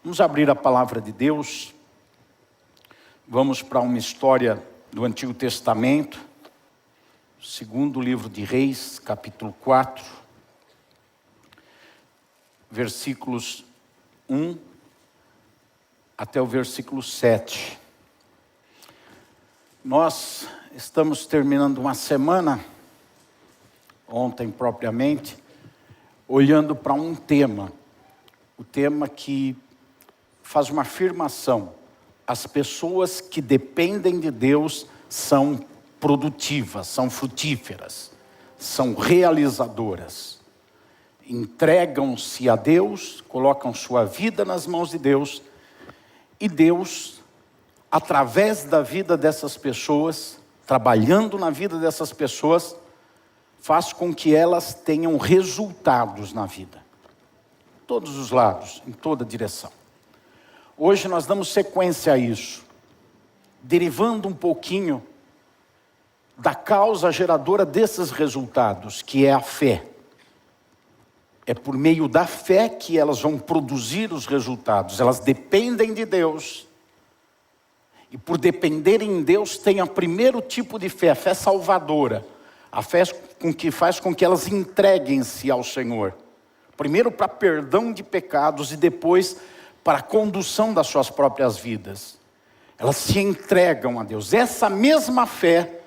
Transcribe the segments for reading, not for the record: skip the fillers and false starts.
Vamos abrir a palavra de Deus. Vamos para uma história do Antigo Testamento, segundo livro de Reis, capítulo 4, versículos 1 até o versículo 7. Nós estamos terminando uma semana, ontem propriamente, olhando para um tema. O tema que faz uma afirmação: as pessoas que dependem de Deus são produtivas, são frutíferas, são realizadoras. Entregam-se a Deus, colocam sua vida nas mãos de Deus, e Deus, através da vida dessas pessoas, trabalhando na vida dessas pessoas, faz com que elas tenham resultados na vida. Todos os lados, em toda direção. Hoje nós damos sequência a isso, derivando um pouquinho da causa geradora desses resultados, que é a fé. É por meio da fé que elas vão produzir os resultados. Elas dependem de Deus. E por dependerem em Deus, tem o primeiro tipo de fé, a fé salvadora. A fé que faz com que elas entreguem-se ao Senhor. Primeiro para perdão de pecados e depois para a condução das suas próprias vidas. Elas se entregam a Deus. Essa mesma fé,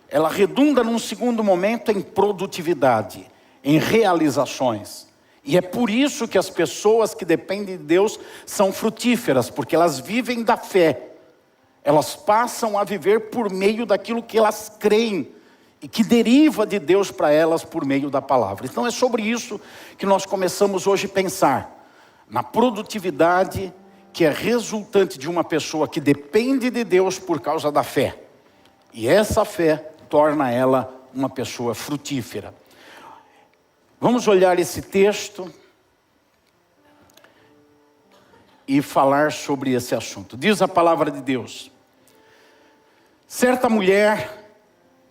ela redunda num segundo momento em produtividade, em realizações. E é por isso que as pessoas que dependem de Deus são frutíferas, porque elas vivem da fé. Elas passam a viver por meio daquilo que elas creem e que deriva de Deus para elas por meio da palavra. Então é sobre isso que nós começamos hoje a pensar. Na produtividade que é resultante de uma pessoa que depende de Deus por causa da fé. E essa fé torna ela uma pessoa frutífera. Vamos olhar esse texto e falar sobre esse assunto. Diz a palavra de Deus: certa mulher,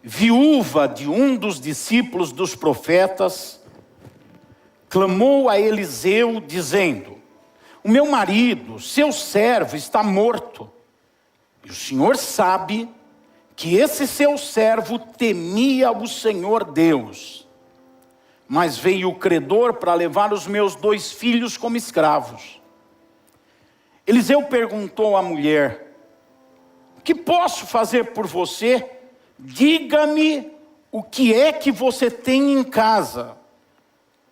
viúva de um dos discípulos dos profetas, clamou a Eliseu dizendo: o meu marido, seu servo, está morto. E o Senhor sabe que esse seu servo temia o Senhor Deus. Mas veio o credor para levar os meus 2 filhos como escravos. Eliseu perguntou à mulher: o que posso fazer por você? Diga-me o que é que você tem em casa.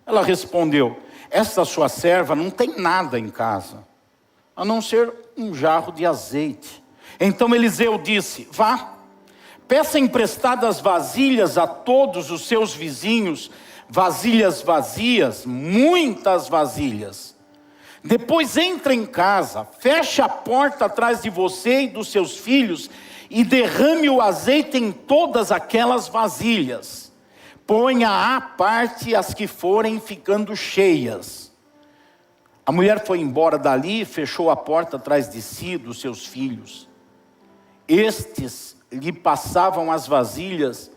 Ela respondeu: esta sua serva não tem nada em casa, a não ser um jarro de azeite. Então Eliseu disse: vá, peça emprestadas vasilhas a todos os seus vizinhos, vasilhas vazias, muitas vasilhas. Depois entre em casa, feche a porta atrás de você e dos seus filhos e derrame o azeite em todas aquelas vasilhas. Ponha à parte as que forem ficando cheias. A mulher foi embora dali e fechou a porta atrás de si e dos seus filhos. Estes lhe passavam as vasilhas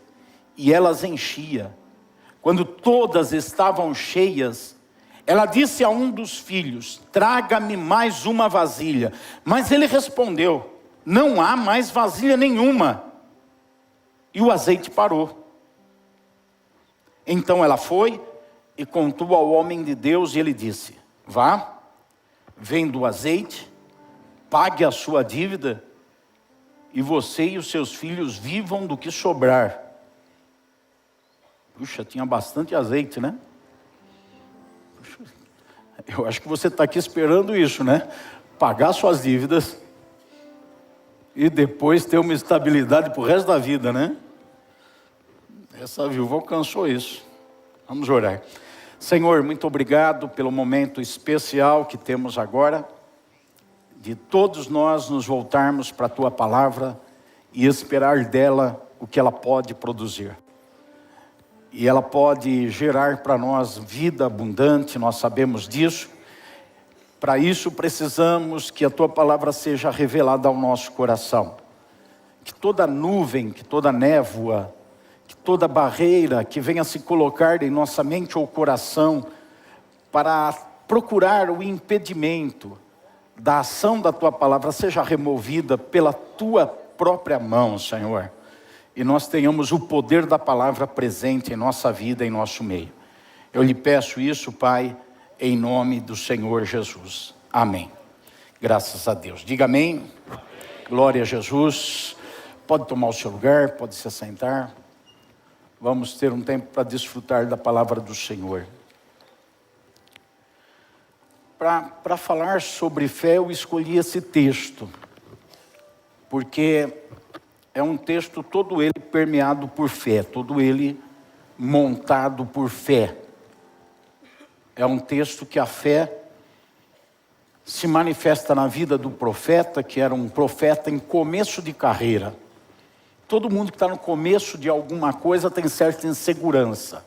e elas enchia. Quando todas estavam cheias, ela disse a um dos filhos: traga-me mais uma vasilha. Mas ele respondeu: não há mais vasilha nenhuma. E o azeite parou. Então ela foi e contou ao homem de Deus, e ele disse: vá, venda o azeite, pague a sua dívida, e você e os seus filhos vivam do que sobrar. Puxa, tinha bastante azeite, né? Puxa, eu acho que você está aqui esperando isso, né? Pagar suas dívidas e depois ter uma estabilidade para o resto da vida, né? Essa viúva alcançou isso. Vamos orar. Senhor, muito obrigado pelo momento especial que temos agora, de todos nós nos voltarmos para a Tua Palavra e esperar dela o que ela pode produzir. E ela pode gerar para nós vida abundante, nós sabemos disso. Para isso precisamos que a Tua Palavra seja revelada ao nosso coração. Que toda nuvem, que toda névoa, que toda barreira que venha se colocar em nossa mente ou coração para procurar o impedimento da ação da tua palavra seja removida pela tua própria mão, Senhor. E nós tenhamos o poder da palavra presente em nossa vida, em nosso meio. Eu lhe peço isso, Pai, em nome do Senhor Jesus. Amém. Graças a Deus. Diga amém. Amém. Glória a Jesus. Pode tomar o seu lugar, pode se assentar. Vamos ter um tempo para desfrutar da palavra do Senhor. Para falar sobre fé, eu escolhi esse texto, porque é um texto todo ele permeado por fé, todo ele montado por fé. É um texto que a fé se manifesta na vida do profeta, que era um profeta em começo de carreira. Todo mundo que está no começo de alguma coisa tem certa insegurança.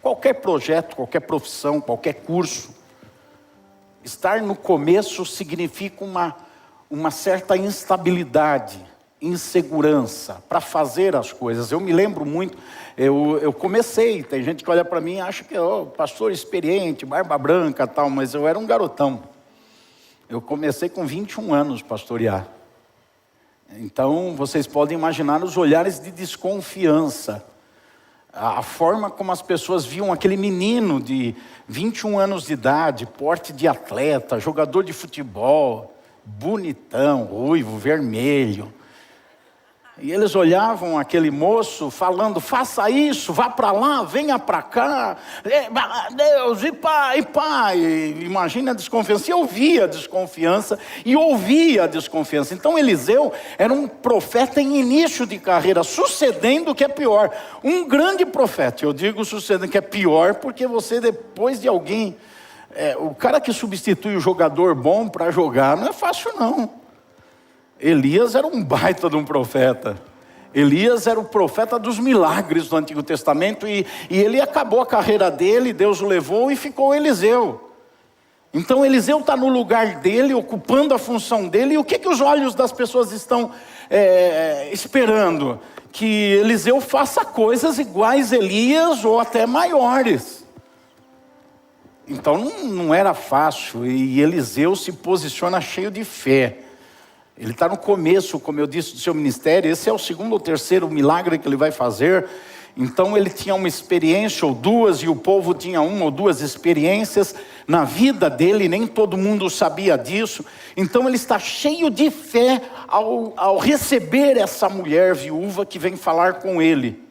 Qualquer projeto, qualquer profissão, qualquer curso, estar no começo significa uma certa instabilidade, insegurança para fazer as coisas. Eu me lembro muito, eu comecei, tem gente que olha para mim e acha que pastor experiente, barba branca e tal, mas eu era um garotão. Eu comecei com 21 anos pastorear. Então vocês podem imaginar os olhares de desconfiança, a forma como as pessoas viam aquele menino de 21 anos de idade, porte de atleta, jogador de futebol, bonitão, ruivo, vermelho. E eles olhavam aquele moço falando, faça isso, vá para lá, venha para cá, Deus, e pai. Imagina a desconfiança. Eu via a desconfiança e ouvia a desconfiança. Então Eliseu era um profeta em início de carreira, sucedendo o que é pior. Um grande profeta, eu digo sucedendo que é pior, porque você depois de alguém, o cara que substitui o jogador bom para jogar, não é fácil não. Elias era um baita de um profeta. Elias era o profeta dos milagres do Antigo Testamento e ele acabou a carreira dele, Deus o levou e ficou Eliseu. Então Eliseu está no lugar dele, ocupando a função dele. E o que os olhos das pessoas estão esperando? Que Eliseu faça coisas iguais a Elias ou até maiores. Então não era fácil, e Eliseu se posiciona cheio de fé. Ele está no começo, como eu disse, do seu ministério. Esse é o segundo ou terceiro milagre que ele vai fazer. Então ele tinha uma experiência ou duas, e o povo tinha uma ou duas experiências na vida dele, nem todo mundo sabia disso. Então ele está cheio de fé ao receber essa mulher viúva que vem falar com ele.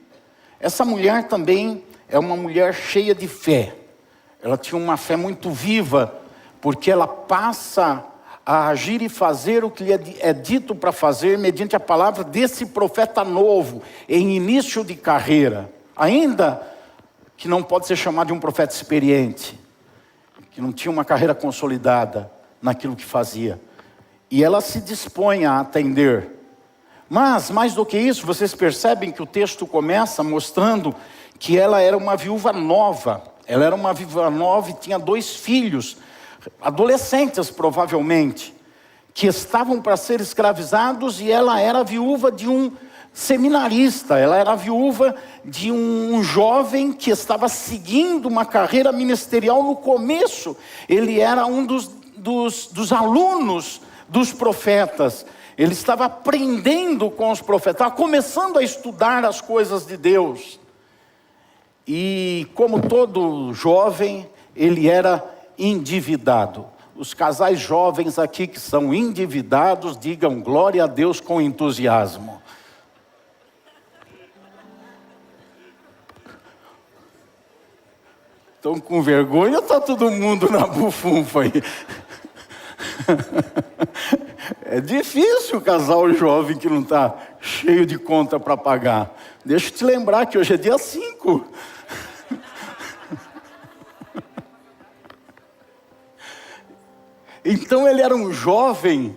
Essa mulher também é uma mulher cheia de fé. Ela tinha uma fé muito viva, porque ela passa a agir e fazer o que lhe é dito para fazer, mediante a palavra desse profeta novo, em início de carreira, ainda que não pode ser chamado de um profeta experiente, que não tinha uma carreira consolidada naquilo que fazia, e ela se dispõe a atender. Mas, mais do que isso, vocês percebem que o texto começa mostrando que ela era uma viúva nova. Ela era uma viúva nova e tinha 2 filhos, adolescentes provavelmente, que estavam para ser escravizados, e ela era viúva de um seminarista, ela era viúva de um jovem que estava seguindo uma carreira ministerial no começo. Ele era um dos alunos dos profetas, ele estava aprendendo com os profetas, estava começando a estudar as coisas de Deus, e como todo jovem, ele era endividado. Os casais jovens aqui que são endividados, digam glória a Deus com entusiasmo. Estão com vergonha ou está todo mundo na bufunfa aí? É difícil o casal jovem que não está cheio de conta para pagar. Deixa eu te lembrar que hoje é dia 5. Então ele era um jovem,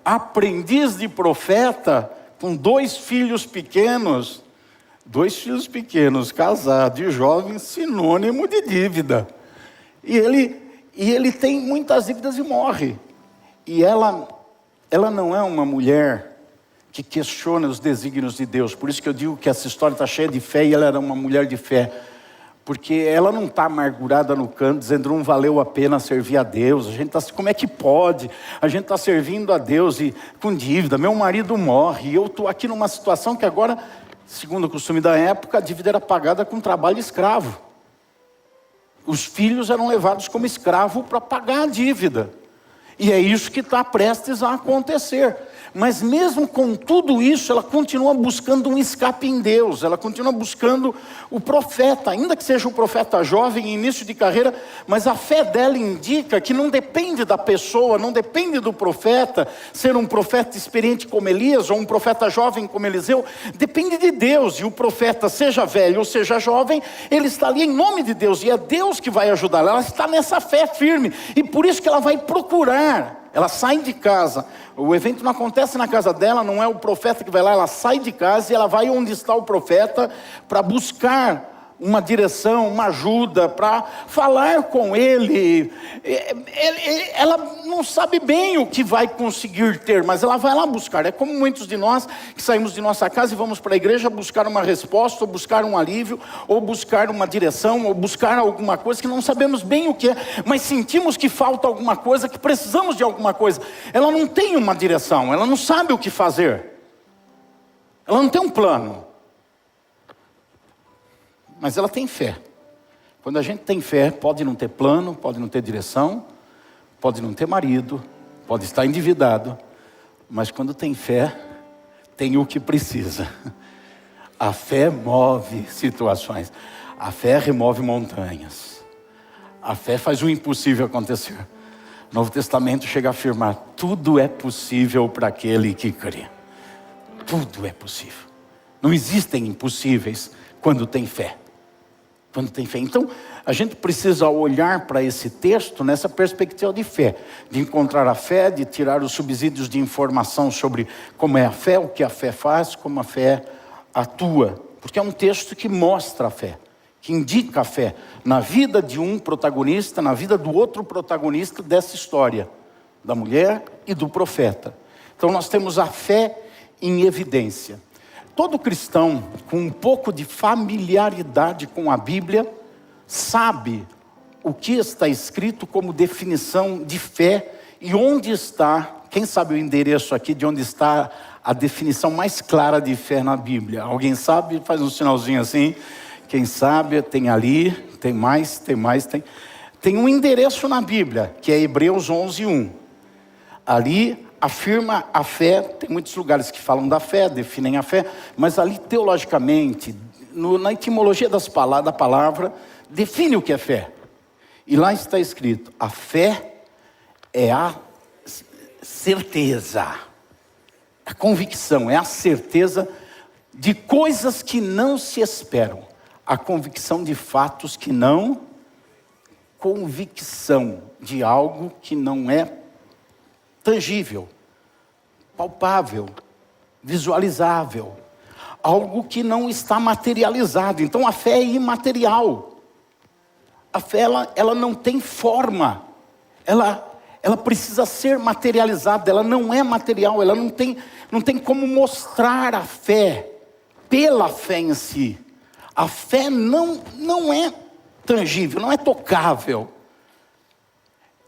aprendiz de profeta, com 2 filhos pequenos. 2 filhos pequenos, casado e jovem, sinônimo de dívida. E ele tem muitas dívidas e morre. E ela não é uma mulher que questiona os desígnios de Deus. Por isso que eu digo que essa história está cheia de fé, e ela era uma mulher de fé. Porque ela não está amargurada no canto, dizendo não valeu a pena servir a Deus. A gente está, como é que pode? A gente está servindo a Deus e com dívida. Meu marido morre e eu estou aqui numa situação que agora, segundo o costume da época, a dívida era pagada com trabalho escravo. Os filhos eram levados como escravo para pagar a dívida. E é isso que está prestes a acontecer. Mas mesmo com tudo isso, ela continua buscando um escape em Deus. Ela continua buscando o profeta, ainda que seja um profeta jovem, início de carreira. Mas a fé dela indica que não depende da pessoa, não depende do profeta, ser um profeta experiente como Elias, ou um profeta jovem como Eliseu. Depende de Deus. E o profeta, seja velho ou seja jovem, ele está ali em nome de Deus. E é Deus que vai ajudá-la. Ela está nessa fé firme. E por isso que ela vai procurar. Ela sai de casa, o evento não acontece na casa dela, não é o profeta que vai lá, ela sai de casa e ela vai onde está o profeta para buscar uma direção, uma ajuda, para falar com ele. Ela não sabe bem o que vai conseguir ter, mas ela vai lá buscar. É como muitos de nós que saímos de nossa casa e vamos para a igreja buscar uma resposta, ou buscar um alívio, ou buscar uma direção, ou buscar alguma coisa que não sabemos bem o que é, mas sentimos que falta alguma coisa, que precisamos de alguma coisa. Ela não tem uma direção, ela não sabe o que fazer, ela não tem um plano. Mas ela tem fé. Quando a gente tem fé, pode não ter plano, pode não ter direção, pode não ter marido, pode estar endividado, mas quando tem fé, tem o que precisa. A fé move situações. A fé remove montanhas. A fé faz o impossível acontecer. O Novo Testamento chega a afirmar: tudo é possível para aquele que crê. Tudo é possível. Não existem impossíveis quando tem fé. Quando tem fé. Então, a gente precisa olhar para esse texto nessa perspectiva de fé, de encontrar a fé, de tirar os subsídios de informação sobre como é a fé, o que a fé faz, como a fé atua. Porque é um texto que mostra a fé, que indica a fé na vida de um protagonista, na vida do outro protagonista dessa história, da mulher e do profeta. Então nós temos a fé em evidência. Todo cristão com um pouco de familiaridade com a Bíblia sabe o que está escrito como definição de fé e onde está, quem sabe o endereço aqui de onde está a definição mais clara de fé na Bíblia? Alguém sabe? Faz um sinalzinho assim. Quem sabe, tem ali, tem mais. Tem um endereço na Bíblia, que é Hebreus 11:1. Ali afirma a fé. Tem muitos lugares que falam da fé, definem a fé, mas ali teologicamente, na etimologia da palavra, define o que é fé. E lá está escrito: a fé é a certeza, a convicção, é a certeza de coisas que não se esperam, a convicção de fatos que não, convicção de algo que não é tangível, palpável, visualizável, algo que não está materializado. Então a fé é imaterial. A fé ela não tem forma, ela precisa ser materializada, ela não é material, ela não tem como mostrar a fé pela fé em si. A fé não é tangível, não é tocável.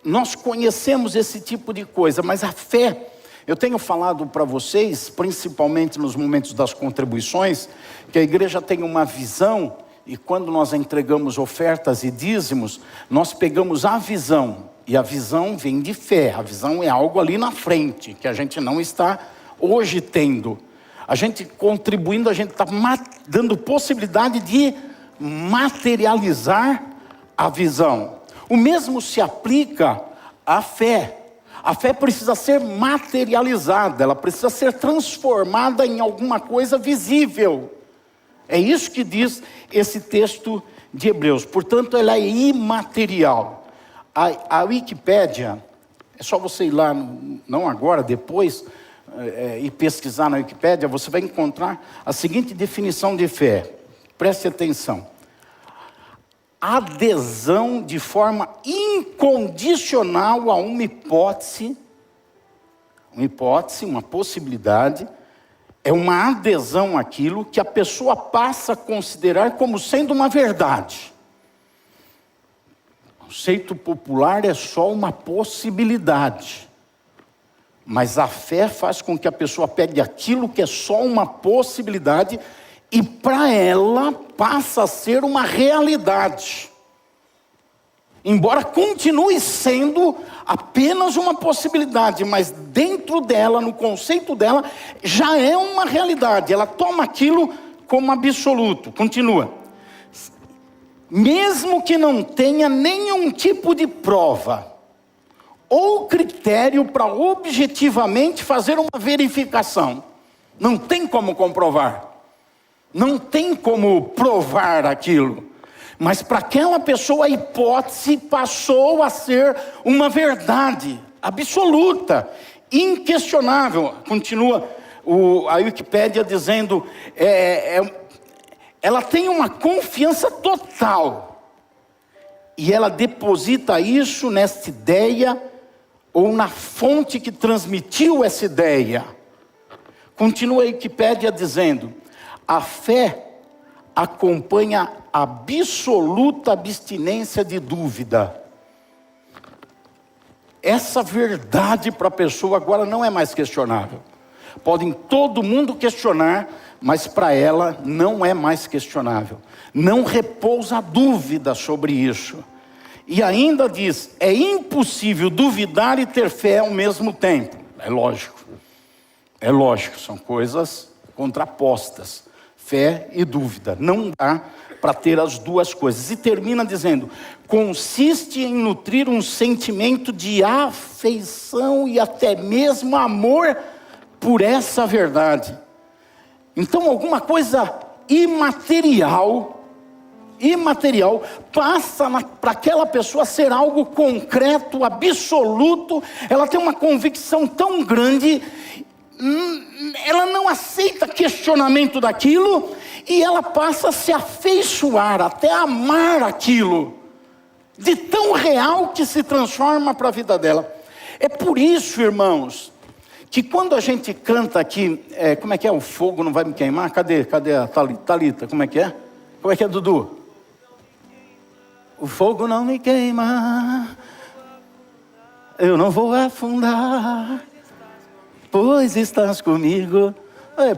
Nós conhecemos esse tipo de coisa, mas a fé, eu tenho falado para vocês, principalmente nos momentos das contribuições, que a igreja tem uma visão, e quando nós entregamos ofertas e dízimos, nós pegamos a visão, e a visão vem de fé. A visão é algo ali na frente, que a gente não está hoje tendo. A gente contribuindo, a gente está dando possibilidade de materializar a visão. O mesmo se aplica à fé. A fé precisa ser materializada, ela precisa ser transformada em alguma coisa visível. É isso que diz esse texto de Hebreus. Portanto, ela é imaterial. A Wikipédia, é só você ir lá, não agora, depois, e pesquisar na Wikipédia, você vai encontrar a seguinte definição de fé. Preste atenção: adesão de forma incondicional a uma hipótese, uma possibilidade, é uma adesão àquilo que a pessoa passa a considerar como sendo uma verdade. conceito popular é só uma possibilidade. Mas a fé faz com que a pessoa pegue aquilo que é só uma possibilidade e para ela passa a ser uma realidade. Embora continue sendo apenas uma possibilidade, mas dentro dela, no conceito dela, já é uma realidade. Ela toma aquilo como absoluto. Continua. Mesmo que não tenha nenhum tipo de prova ou critério para objetivamente fazer uma verificação. Não tem como comprovar. Não tem como provar aquilo. Mas para aquela pessoa a hipótese passou a ser uma verdade absoluta, inquestionável. Continua a Wikipédia dizendo, ela tem uma confiança total. E ela deposita isso nessa ideia, ou na fonte que transmitiu essa ideia. Continua a Wikipédia dizendo, a fé acompanha a absoluta abstinência de dúvida. Essa verdade para a pessoa agora não é mais questionável. Podem todo mundo questionar, mas para ela não é mais questionável. Não repousa dúvida sobre isso. E ainda diz, é impossível duvidar e ter fé ao mesmo tempo. É lógico. É lógico, são coisas contrapostas. Fé e dúvida. Não dá para ter as duas coisas. E termina dizendo, consiste em nutrir um sentimento de afeição e até mesmo amor por essa verdade. Então alguma coisa imaterial passa para aquela pessoa ser algo concreto, absoluto. Ela tem uma convicção tão grande, ela não aceita questionamento daquilo, e ela passa a se afeiçoar, até amar aquilo, de tão real que se transforma para a vida dela. É por isso, irmãos, que quando a gente canta aqui, como é que é? O fogo não vai me queimar? Cadê a Thalita? Como é que é? Como é que é, Dudu? O fogo não me queima, eu não vou afundar, pois estás comigo.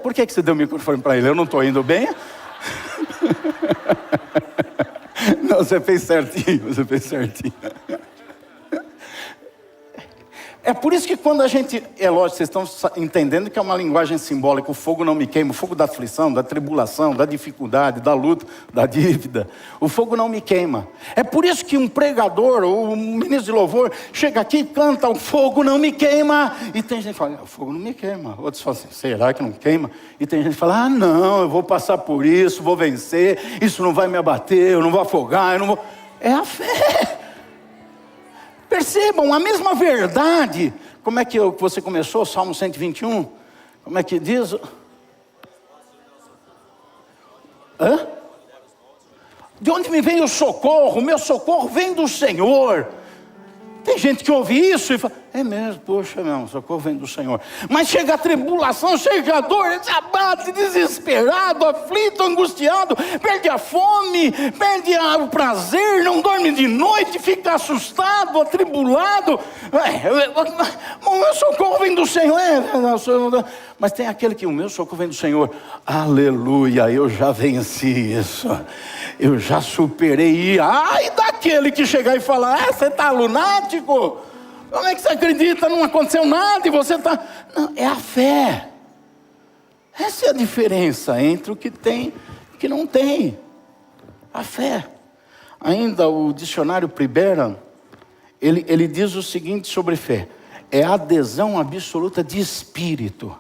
Por que você deu o microfone para ele? Eu não estou indo bem? Não, você fez certinho. É por isso que quando a gente, é lógico, vocês estão entendendo que é uma linguagem simbólica, o fogo não me queima, o fogo da aflição, da tribulação, da dificuldade, da luta, da dívida, o fogo não me queima. É por isso que um pregador, ou um ministro de louvor, chega aqui e canta, o fogo não me queima, e tem gente que fala, o fogo não me queima. Outros falam assim, será que não queima? E tem gente que fala, não, eu vou passar por isso, vou vencer, isso não vai me abater, eu não vou afogar, eu não vou... É a fé. Percebam, a mesma verdade. Como é que você começou? Salmo 121? Como é que diz? De onde me vem o socorro? O meu socorro vem do Senhor. Tem gente que ouve isso e fala, é mesmo, poxa, não, o socorro vem do Senhor. Mas chega a tribulação, chega a dor, ele se abate, desesperado, aflito, angustiado, perde a fome, perde o prazer, não dorme de noite, fica assustado, atribulado. O meu socorro vem do Senhor. Mas tem aquele que o meu socorro vem do Senhor. Aleluia, eu já venci isso. Eu já superei. Ai daquele que chegar e falar, você está lunático? Como é que você acredita? Não aconteceu nada e você está... Não, é a fé. Essa é a diferença entre o que tem e o que não tem. A fé. Ainda o dicionário Priberan, ele diz o seguinte sobre fé. É a adesão absoluta de espírito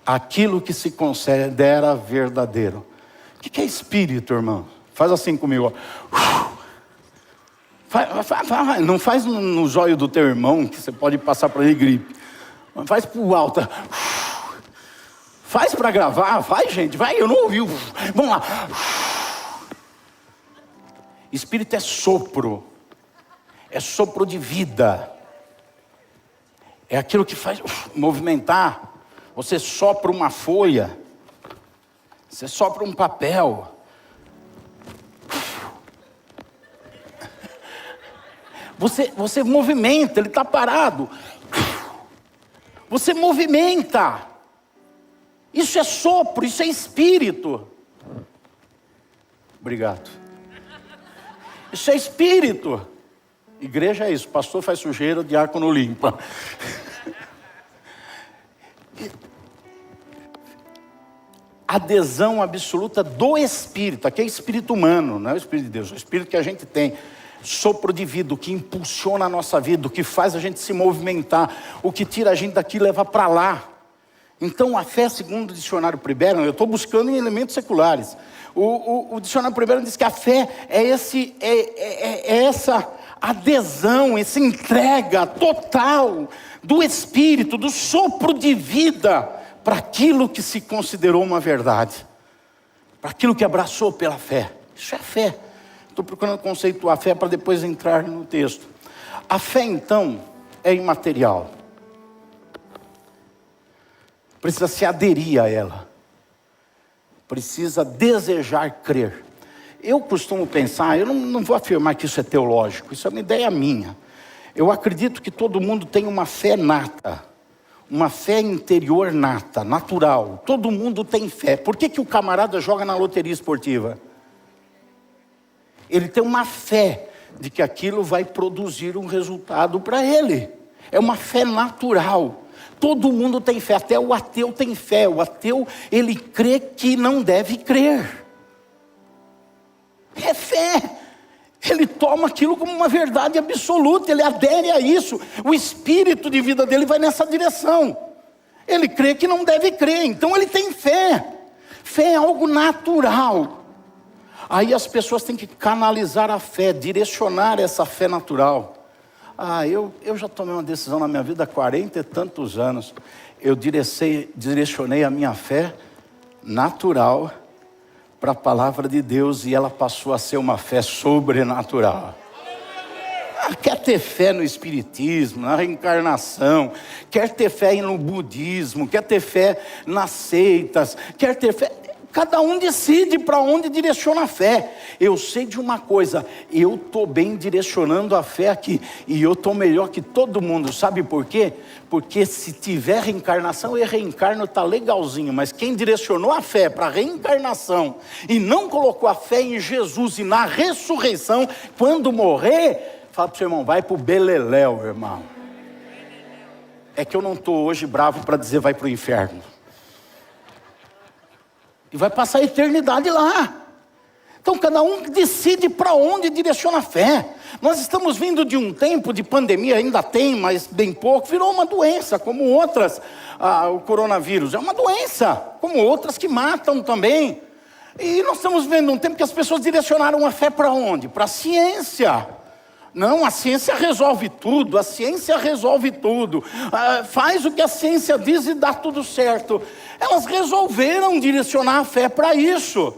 àquilo que se considera verdadeiro. O que é espírito, irmão? Faz assim comigo, ó. Não faz no zóio do teu irmão, que você pode passar para ele gripe. Faz pro alto. Faz para gravar, vai gente, vai, eu não ouvi. Vamos lá. Espírito é sopro de vida. É aquilo que faz movimentar. Você sopra uma folha, você sopra um papel. Você movimenta, ele está parado. Você movimenta. Isso é sopro, isso é espírito. Obrigado. Isso é espírito. Igreja é isso, pastor faz sujeira, o diácono limpa. Adesão absoluta do Espírito. Aqui é espírito humano, não é o Espírito de Deus. É o Espírito que a gente tem. Sopro de vida, o que impulsiona a nossa vida, o que faz a gente se movimentar, o que tira a gente daqui e leva para lá. Então a fé, segundo o dicionário Priberan, eu estou buscando em elementos seculares. O dicionário Priberan diz que a fé é essa adesão, essa entrega total do Espírito, do sopro de vida para aquilo que se considerou uma verdade, para aquilo que abraçou pela fé. Isso é fé. Estou procurando conceituar a fé para depois entrar no texto. A fé, então, é imaterial. Precisa se aderir a ela. Precisa desejar crer. Eu costumo pensar, eu não vou afirmar que isso é teológico, isso é uma ideia minha. Eu acredito que todo mundo tem uma fé nata. Uma fé interior nata, natural. Todo mundo tem fé. Por que o camarada joga na loteria esportiva? Ele tem uma fé de que aquilo vai produzir um resultado para ele. É uma fé natural. Todo mundo tem fé, até o ateu tem fé. O ateu, ele crê que não deve crer. É fé. Ele toma aquilo como uma verdade absoluta, ele adere a isso. O espírito de vida dele vai nessa direção. Ele crê que não deve crer, então ele tem fé. Fé é algo natural. Aí as pessoas têm que canalizar a fé, direcionar essa fé natural. Eu já tomei uma decisão na minha vida há 40 e tantos anos. Eu direcionei a minha fé natural para a palavra de Deus e ela passou a ser uma fé sobrenatural. Quer ter fé no espiritismo, na reencarnação, quer ter fé no budismo, quer ter fé nas seitas, quer ter fé... Cada um decide para onde direciona a fé. Eu sei de uma coisa, eu estou bem direcionando a fé aqui, e eu estou melhor que todo mundo, sabe por quê? Porque se tiver reencarnação, eu reencarno, está legalzinho, mas quem direcionou a fé para a reencarnação, e não colocou a fé em Jesus e na ressurreição, quando morrer, fala para o seu irmão, vai para o beleléu, irmão. É que eu não estou hoje bravo para dizer vai para o inferno. E vai passar a eternidade lá. Então cada um decide para onde direciona a fé. Nós estamos vindo de um tempo de pandemia, ainda tem, mas bem pouco. Virou uma doença, como outras. O coronavírus é uma doença, como outras que matam também. E nós estamos vendo um tempo que as pessoas direcionaram a fé para onde? Para a ciência. Não, a ciência resolve tudo, a ciência resolve tudo. Faz o que a ciência diz e dá tudo certo. Elas resolveram direcionar a fé para isso.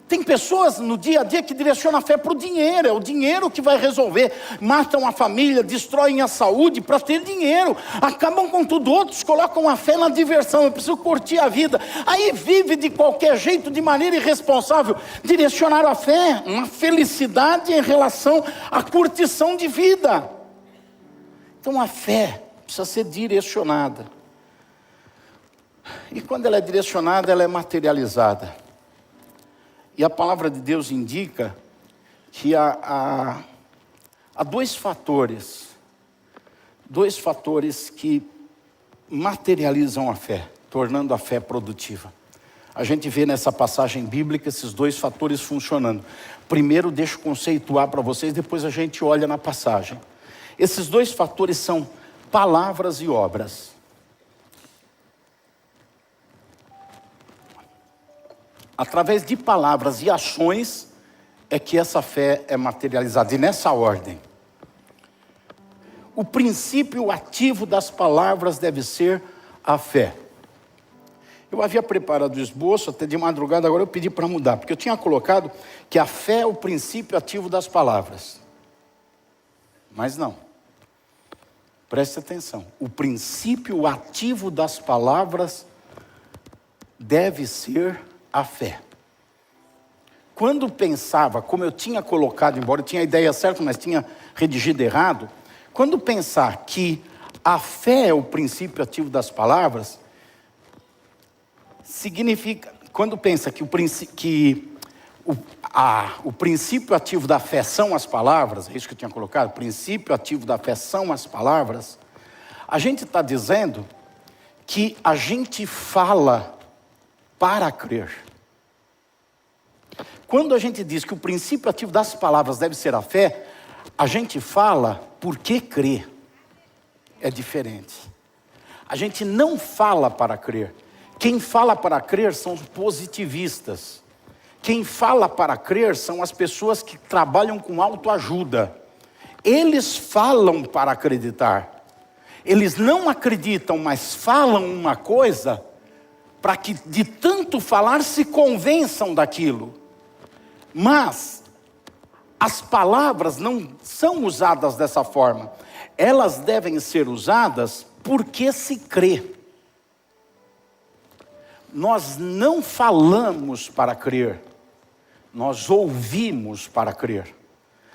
Tem pessoas no dia a dia que direcionam a fé para o dinheiro. É o dinheiro que vai resolver. Matam a família, destroem a saúde para ter dinheiro. Acabam com tudo. Outros colocam a fé na diversão. Eu preciso curtir a vida. Aí vive de qualquer jeito, de maneira irresponsável. Direcionaram a fé, uma felicidade em relação à curtição de vida. Então a fé precisa ser direcionada. E quando ela é direcionada, ela é materializada. E a palavra de Deus indica que há dois fatores que materializam a fé, tornando a fé produtiva. A gente vê nessa passagem bíblica esses dois fatores funcionando. Primeiro, deixo conceituar para vocês, depois a gente olha na passagem. Esses dois fatores são palavras e obras. Através de palavras e ações é que essa fé é materializada. E nessa ordem. O princípio ativo das palavras deve ser a fé. Eu havia preparado o esboço, até de madrugada, agora eu pedi para mudar. Porque eu tinha colocado que a fé é o princípio ativo das palavras. Mas não. Preste atenção. O princípio ativo das palavras deve ser a fé. quando pensava, como eu tinha colocado, embora eu tinha a ideia certa, mas tinha redigido errado, quando pensar que a fé é o princípio ativo das palavras, significa, quando pensa que o princípio ativo da fé são as palavras, é isso que eu tinha colocado, o princípio ativo da fé são as palavras, a gente está dizendo que a gente fala para crer. Quando a gente diz que o princípio ativo das palavras deve ser a fé, a gente fala porque crê. É diferente. A gente não fala para crer. Quem fala para crer são os positivistas. Quem fala para crer são as pessoas que trabalham com autoajuda. Eles falam para acreditar. Eles não acreditam, mas falam uma coisa para que de tanto falar se convençam daquilo. Mas as palavras não são usadas dessa forma. Elas devem ser usadas porque se crê. Nós não falamos para crer. Nós ouvimos para crer.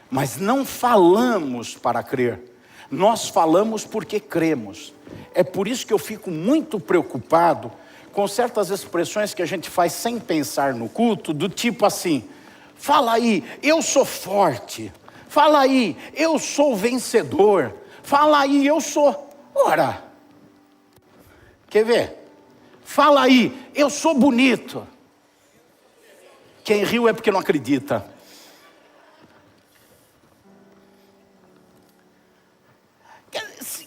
Mas não falamos para crer. Nós falamos porque cremos. É por isso que eu fico muito preocupado com certas expressões que a gente faz sem pensar no culto, do tipo assim: fala aí, eu sou forte. Fala aí, eu sou vencedor. Fala aí, eu sou... Ora, quer ver? Fala aí, eu sou bonito. Quem riu é porque não acredita.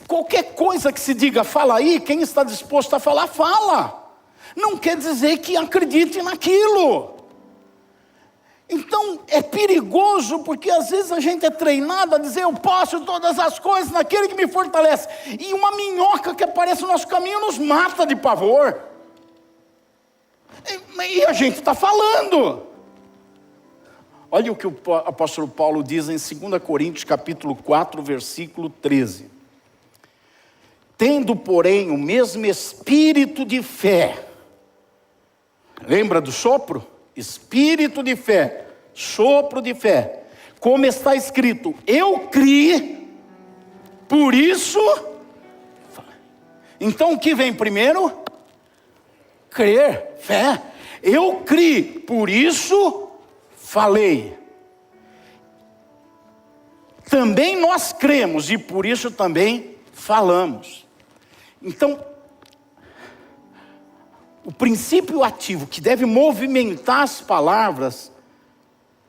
Qualquer coisa que se diga, fala aí, quem está disposto a falar, fala. Não quer dizer que acredite naquilo. Então é perigoso, porque às vezes a gente é treinado a dizer, eu posso todas as coisas naquele que me fortalece. E uma minhoca que aparece no nosso caminho nos mata de pavor. E a gente está falando. Olha o que o apóstolo Paulo diz em 2 Coríntios capítulo 4, versículo 13. Tendo, porém, o mesmo espírito de fé. Lembra do sopro? Espírito de fé, sopro de fé. Como está escrito, eu criei, por isso... Então o que vem primeiro? Crer, fé. Eu criei, por isso falei. Também nós cremos e por isso também falamos. Então, o princípio ativo que deve movimentar as palavras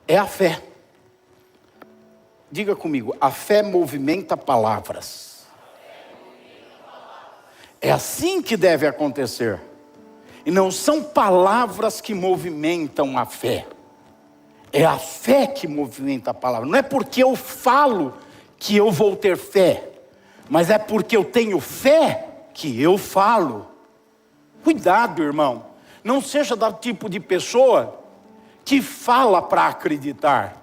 é a fé. Diga comigo, a fé movimenta palavras. É assim que deve acontecer. E não são palavras que movimentam a fé. É a fé que movimenta a palavra. Não é porque eu falo que eu vou ter fé, mas é porque eu tenho fé que eu falo. Cuidado, irmão. Não seja do tipo de pessoa que fala para acreditar.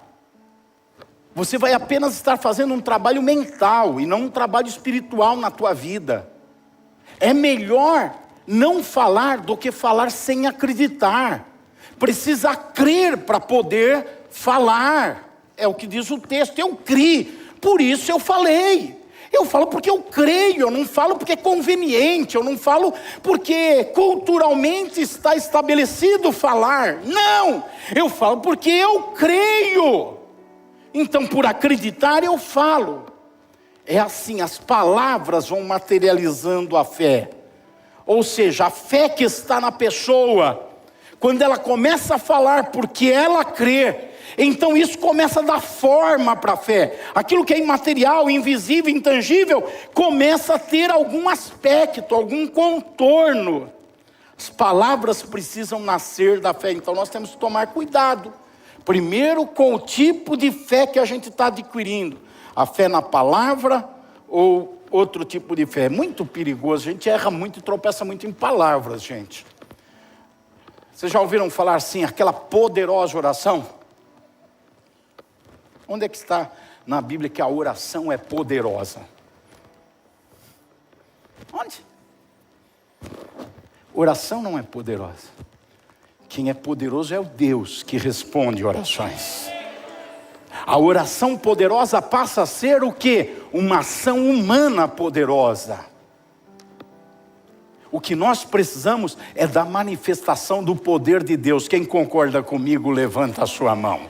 Você vai apenas estar fazendo um trabalho mental e não um trabalho espiritual na tua vida. É melhor não falar do que falar sem acreditar. Precisa crer para poder falar. É o que diz o texto. Eu criei, por isso eu falei. Eu falo porque eu creio, eu não falo porque é conveniente, eu não falo porque culturalmente está estabelecido falar. Não, eu falo porque eu creio. Então, por acreditar, eu falo. É assim, as palavras vão materializando a fé. Ou seja, a fé que está na pessoa, quando ela começa a falar porque ela crê, então isso começa a dar forma para a fé. Aquilo que é imaterial, invisível, intangível, começa a ter algum aspecto, algum contorno. As palavras precisam nascer da fé, então nós temos que tomar cuidado. Primeiro com o tipo de fé que a gente está adquirindo. A fé na palavra ou outro tipo de fé. É muito perigoso, a gente erra muito e tropeça muito em palavras, gente. Vocês já ouviram falar assim, aquela poderosa oração? Onde é que está na Bíblia que a oração é poderosa? Onde? Oração não é poderosa. Quem é poderoso é o Deus que responde orações. A oração poderosa passa a ser o quê? Uma ação humana poderosa. O que nós precisamos é da manifestação do poder de Deus. Quem concorda comigo, levanta a sua mão.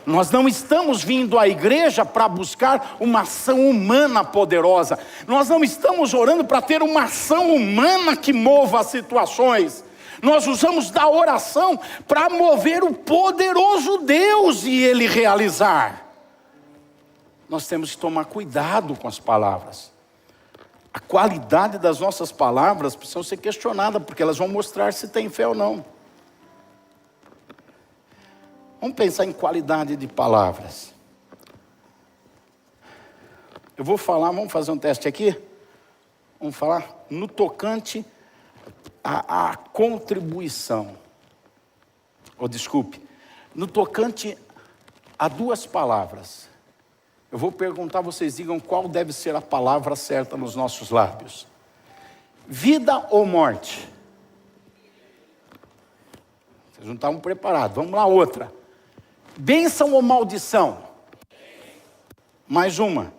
Nós não estamos vindo à igreja para buscar uma ação humana poderosa. Nós não estamos orando para ter uma ação humana que mova as situações. Nós usamos da oração para mover o poderoso Deus e Ele realizar. Nós temos que tomar cuidado com as palavras. A qualidade das nossas palavras precisa ser questionada, porque elas vão mostrar se tem fé ou não. Vamos pensar em qualidade de palavras. Eu vou falar, vamos fazer um teste aqui? Vamos falar no tocante à contribuição. No tocante a duas palavras. Eu vou perguntar, vocês digam qual deve ser a palavra certa nos nossos lábios. Vida ou morte? Vocês não estavam preparados, vamos lá, outra. Bênção ou maldição? Mais uma.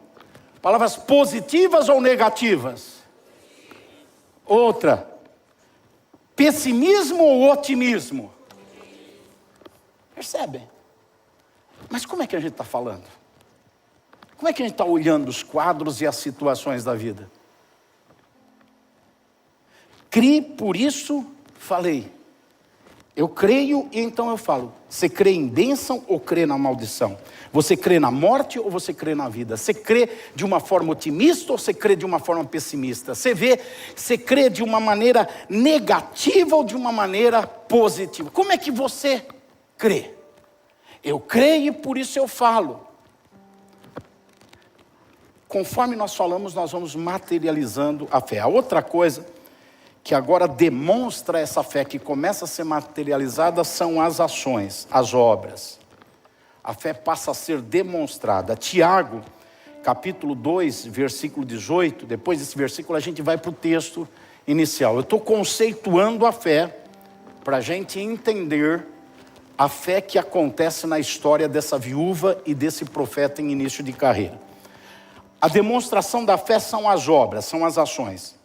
Palavras positivas ou negativas? Outra. Pessimismo ou otimismo? Percebem? Mas como é que a gente está falando? Como é que a gente está olhando os quadros e as situações da vida? Crie, por isso falei. Eu creio e então eu falo. Você crê em bênção ou crê na maldição? Você crê na morte ou você crê na vida? Você crê de uma forma otimista ou você crê de uma forma pessimista? Você crê de uma maneira negativa ou de uma maneira positiva? Como é que você crê? Eu creio e por isso eu falo. Conforme nós falamos, nós vamos materializando a fé. A outra coisa que agora demonstra essa fé que começa a ser materializada são as ações, as obras. A fé passa a ser demonstrada. Tiago, capítulo 2, versículo 18, depois desse versículo a gente vai para o texto inicial. Eu estou conceituando a fé para a gente entender a fé que acontece na história dessa viúva e desse profeta em início de carreira. A demonstração da fé são as obras, são as ações.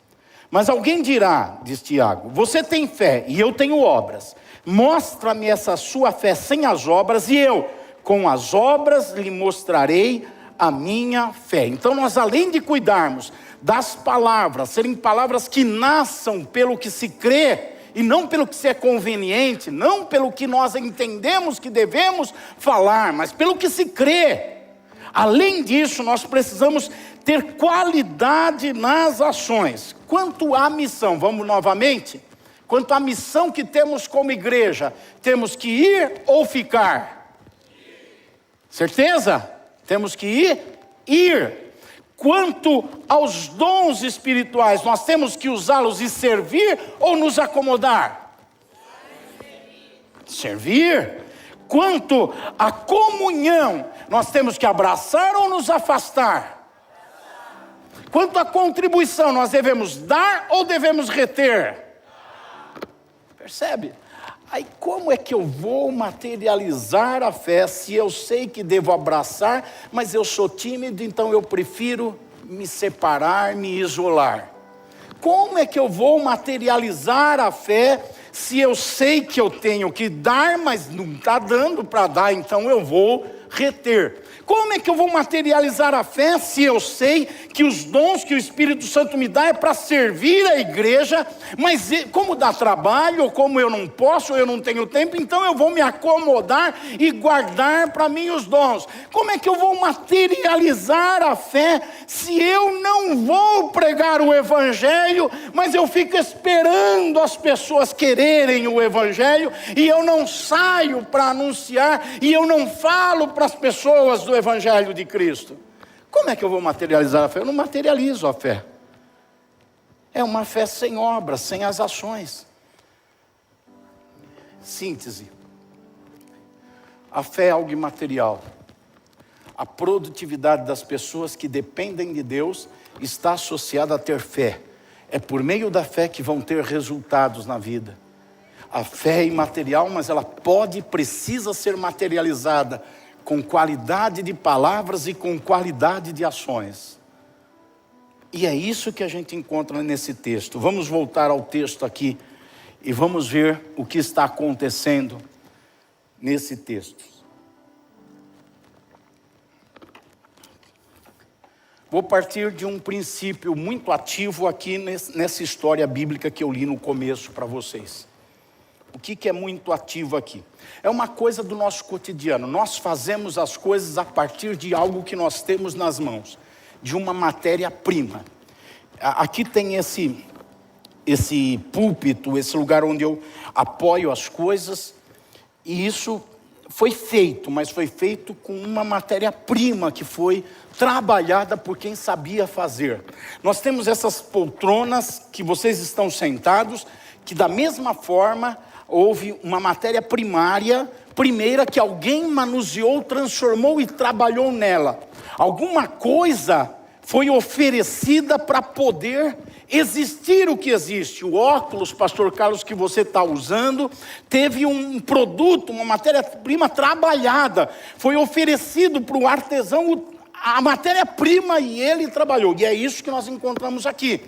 Mas alguém dirá, diz Tiago, você tem fé e eu tenho obras. Mostra-me essa sua fé sem as obras e eu, com as obras, lhe mostrarei a minha fé. Então nós, além de cuidarmos das palavras, serem palavras que nasçam pelo que se crê, e não pelo que se é conveniente, não pelo que nós entendemos que devemos falar, mas pelo que se crê. Além disso, nós precisamos ter qualidade nas ações. Quanto à missão, vamos novamente? Quanto à missão que temos como igreja, temos que ir ou ficar? Certeza? Temos que ir. Quanto aos dons espirituais, nós temos que usá-los e servir ou nos acomodar? Servir. Quanto à comunhão, nós temos que abraçar ou nos afastar? Quanto à contribuição, nós devemos dar ou devemos reter? Percebe? Aí como é que eu vou materializar a fé se eu sei que devo abraçar, mas eu sou tímido, então eu prefiro me separar, me isolar? Como é que eu vou materializar a fé se eu sei que eu tenho que dar, mas não está dando para dar, então eu vou reter? Como é que eu vou materializar a fé se eu sei que os dons que o Espírito Santo me dá é para servir a igreja, mas como dá trabalho, ou como eu não posso, ou eu não tenho tempo, então eu vou me acomodar e guardar para mim os dons? Como é que eu vou materializar a fé se eu não vou pregar o Evangelho, mas eu fico esperando as pessoas quererem o Evangelho, e eu não saio para anunciar, e eu não falo para as pessoas do Evangelho de Cristo? Como é que eu vou materializar a fé? Eu não materializo a fé. É uma fé sem obras, sem as ações. Síntese. A fé é algo imaterial. A produtividade das pessoas que dependem de Deus está associada a ter fé. É por meio da fé que vão ter resultados na vida. A fé é imaterial, mas ela pode e precisa ser materializada com qualidade de palavras e com qualidade de ações. E é isso que a gente encontra nesse texto. Vamos voltar ao texto aqui e vamos ver o que está acontecendo nesse texto. Vou partir de um princípio muito ativo aqui nessa história bíblica que eu li no começo para vocês. O que é muito ativo aqui? É uma coisa do nosso cotidiano. Nós fazemos as coisas a partir de algo que nós temos nas mãos, de uma matéria-prima. Aqui tem esse púlpito, esse lugar onde eu apoio as coisas, e isso foi feito, mas foi feito com uma matéria-prima que foi trabalhada por quem sabia fazer. Nós temos essas poltronas que vocês estão sentados, que da mesma forma houve uma matéria primeira que alguém manuseou, transformou e trabalhou nela. Alguma coisa foi oferecida para poder existir o que existe. O óculos, pastor Carlos, que você está usando, teve um produto, uma matéria-prima trabalhada. Foi oferecido para o artesão a matéria-prima e ele trabalhou. E é isso que nós encontramos aqui.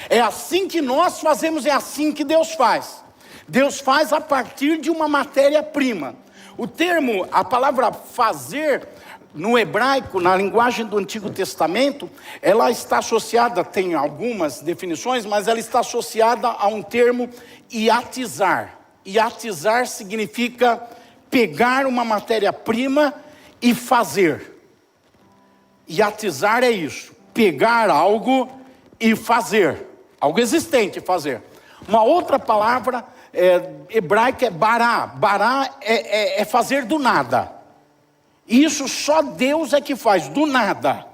É assim que nós fazemos, é assim que Deus faz. Deus faz a partir de uma matéria-prima. O termo, a palavra fazer, no hebraico, na linguagem do Antigo Testamento, ela está associada, tem algumas definições, mas ela está associada a um termo iatizar. Iatizar significa pegar uma matéria-prima e fazer. Iatizar é isso, pegar algo e fazer, algo existente fazer. Uma outra palavra hebraica é bará. Bará é fazer do nada. Isso só Deus é que faz, do nada.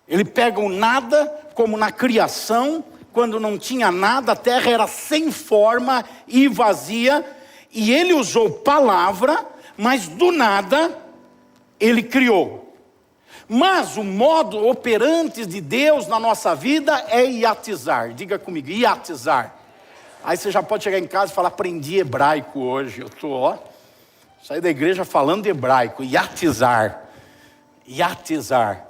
Ele pega o nada, como na criação, quando não tinha nada, a terra era sem forma e vazia, e ele usou palavra, mas do nada, ele criou. Mas o modo operante de Deus na nossa vida é iatizar. Diga comigo, iatizar. Aí você já pode chegar em casa e falar, aprendi hebraico hoje. Eu estou, saí da igreja falando hebraico, iatizar. Iatizar.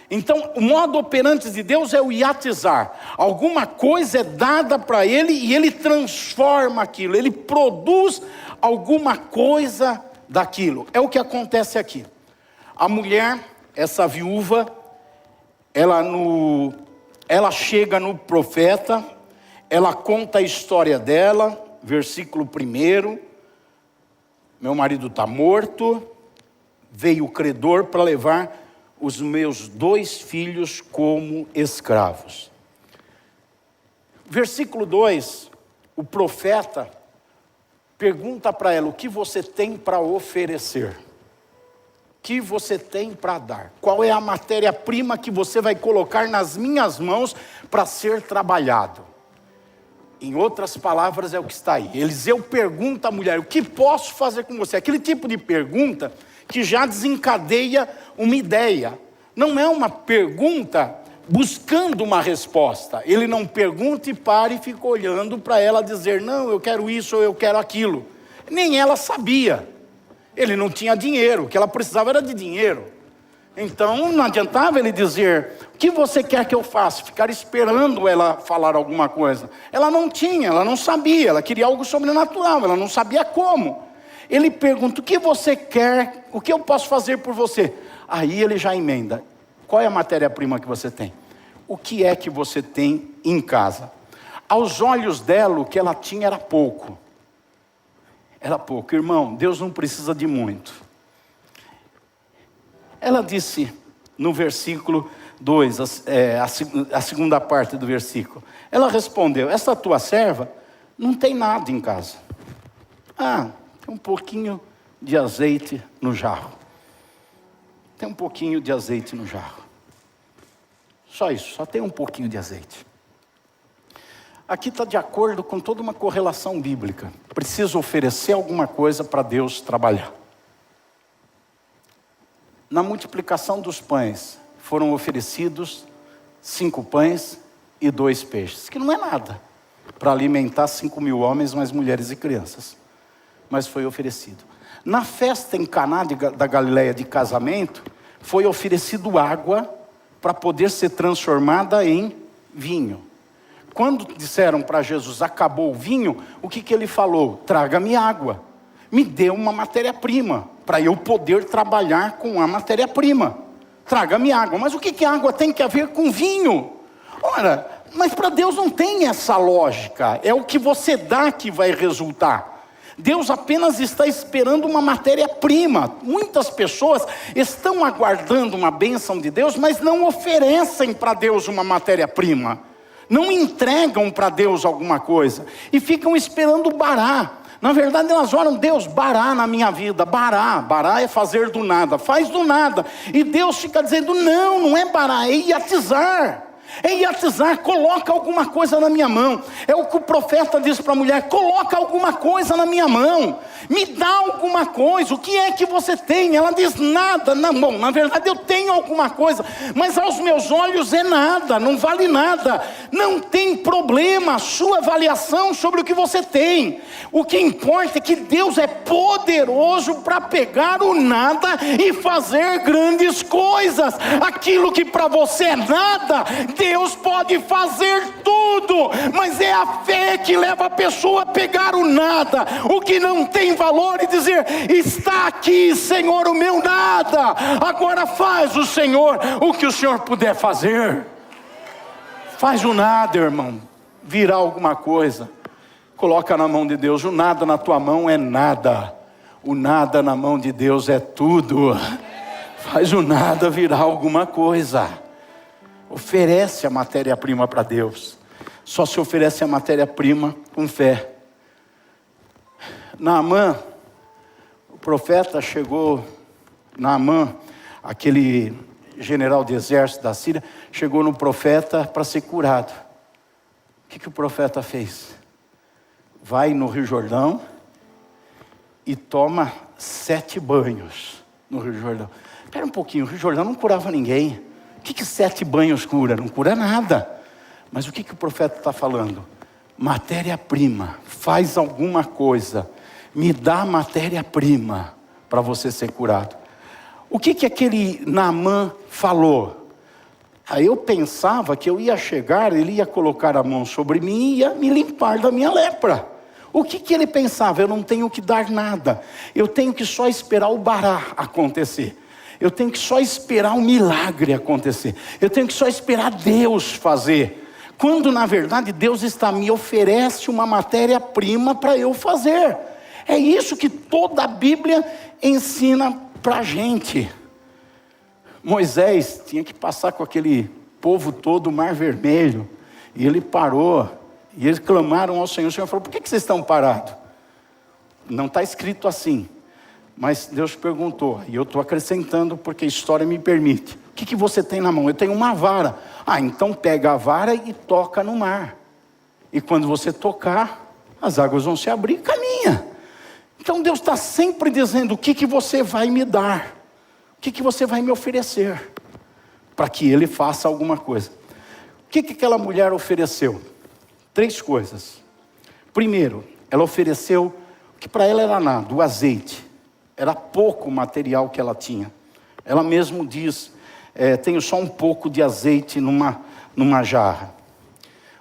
Então, o modo operante de Deus é o iatizar. Alguma coisa é dada para ele e ele transforma aquilo. Ele produz alguma coisa daquilo. É o que acontece aqui. A mulher, essa viúva, ela chega no profeta, ela conta a história dela, versículo 1. Meu marido está morto, veio o credor para levar os meus 2 filhos como escravos. Versículo 2, o profeta pergunta para ela, o que você tem para oferecer? O que você tem para dar? Qual é a matéria-prima que você vai colocar nas minhas mãos para ser trabalhado? Em outras palavras é o que está aí. Eliseu pergunta à mulher, o que posso fazer com você? Aquele tipo de pergunta que já desencadeia uma ideia. Não é uma pergunta buscando uma resposta. Ele não pergunta e para e fica olhando para ela dizer, não, eu quero isso ou eu quero aquilo. Nem ela sabia. Ele não tinha dinheiro, o que ela precisava era de dinheiro. Então não adiantava ele dizer, o que você quer que eu faça? Ficar esperando ela falar alguma coisa. Ela não tinha, ela não sabia, ela queria algo sobrenatural, ela não sabia como. Ele pergunta, o que você quer, o que eu posso fazer por você? Aí ele já emenda, qual é a matéria-prima que você tem? O que é que você tem em casa? Aos olhos dela, o que ela tinha era pouco. Era pouco, irmão, Deus não precisa de muito. Ela disse no versículo 2, a segunda parte do versículo. Ela respondeu, essa tua serva não tem nada em casa. Ah, tem um pouquinho de azeite no jarro. Tem um pouquinho de azeite no jarro. Só isso, só tem um pouquinho de azeite. Aqui está de acordo com toda uma correlação bíblica. Precisa oferecer alguma coisa para Deus trabalhar. Na multiplicação dos pães, foram oferecidos 5 pães e 2 peixes, que não é nada. para alimentar 5.000 homens, mais mulheres e crianças. Mas foi oferecido. Na festa em Caná da Galileia de casamento, foi oferecido água para poder ser transformada em vinho. Quando disseram para Jesus, acabou o vinho, o que ele falou? Traga-me água. Me dê uma matéria-prima, para eu poder trabalhar com a matéria-prima. Traga-me água. Mas o que a água tem a ver com vinho? Ora, mas para Deus não tem essa lógica. É o que você dá que vai resultar. Deus apenas está esperando uma matéria-prima. Muitas pessoas estão aguardando uma bênção de Deus, mas não oferecem para Deus uma matéria-prima. Não entregam para Deus alguma coisa. E ficam esperando bará. Na verdade elas oram, Deus, bará na minha vida. Bará é fazer do nada. Faz do nada. E Deus fica dizendo, não é bará, é iatizar. É iatizar, coloca alguma coisa na minha mão. É o que o profeta diz para a mulher, coloca alguma coisa na minha mão. Me dá alguma coisa, o que é que você tem? Ela diz, nada. Não, bom, na verdade eu tenho alguma coisa, mas aos meus olhos é nada, não vale nada. Não tem problema a sua avaliação sobre o que você tem. O que importa é que Deus é poderoso para pegar o nada e fazer grandes coisas. Aquilo que para você é nada, Deus pode fazer tudo, mas é a fé que leva a pessoa a pegar o nada, o que não tem valor, e dizer, está aqui, Senhor, o meu nada, agora faz o Senhor o que o Senhor puder fazer. Faz o nada, irmão, virar alguma coisa, coloca na mão de Deus. O nada na tua mão é nada, o nada na mão de Deus é tudo. Faz o nada virar alguma coisa. Oferece a matéria-prima para Deus. Só se oferece a matéria-prima com fé. Naamã, o profeta chegou, Naamã, aquele general de exército da Síria, chegou no profeta para ser curado. O que o profeta fez? Vai no Rio Jordão e toma 7 banhos no Rio Jordão. Espera um pouquinho, o Rio Jordão não curava ninguém. O que 7 banhos cura? Não cura nada. Mas o que o profeta está falando? Matéria-prima, faz alguma coisa, me dá matéria-prima para você ser curado. O que aquele Naamã falou? Aí eu pensava que eu ia chegar, ele ia colocar a mão sobre mim e ia me limpar da minha lepra. O que ele pensava? Eu não tenho que dar nada, eu tenho que só esperar o bará acontecer. Eu tenho que só esperar um milagre acontecer. Eu tenho que só esperar Deus fazer. Quando na verdade Deus me oferece uma matéria-prima para eu fazer. É isso que toda a Bíblia ensina para a gente. Moisés tinha que passar com aquele povo todo o Mar Vermelho. E ele parou. E eles clamaram ao Senhor. O Senhor falou, por que vocês estão parados? Não está escrito assim. Mas Deus perguntou, e eu estou acrescentando porque a história me permite. O que você tem na mão? Eu tenho uma vara. Então pega a vara e toca no mar. E quando você tocar, as águas vão se abrir e caminha. Então Deus está sempre dizendo, o que você vai me dar? O que você vai me oferecer? Para que Ele faça alguma coisa. O que aquela mulher ofereceu? 3 coisas. Primeiro, ela ofereceu o que para ela era nada, o azeite. Era pouco o material que ela tinha. Ela mesmo diz, tenho só um pouco de azeite numa jarra.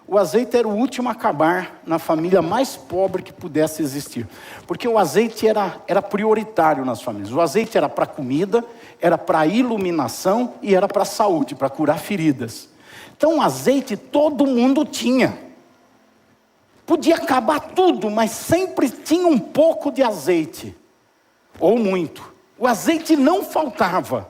O azeite era o último a acabar na família mais pobre que pudesse existir. Porque o azeite era prioritário nas famílias. O azeite era para comida, era para iluminação e era para saúde, para curar feridas. Então o azeite todo mundo tinha. Podia acabar tudo, mas sempre tinha um pouco de azeite. Ou muito. O azeite não faltava.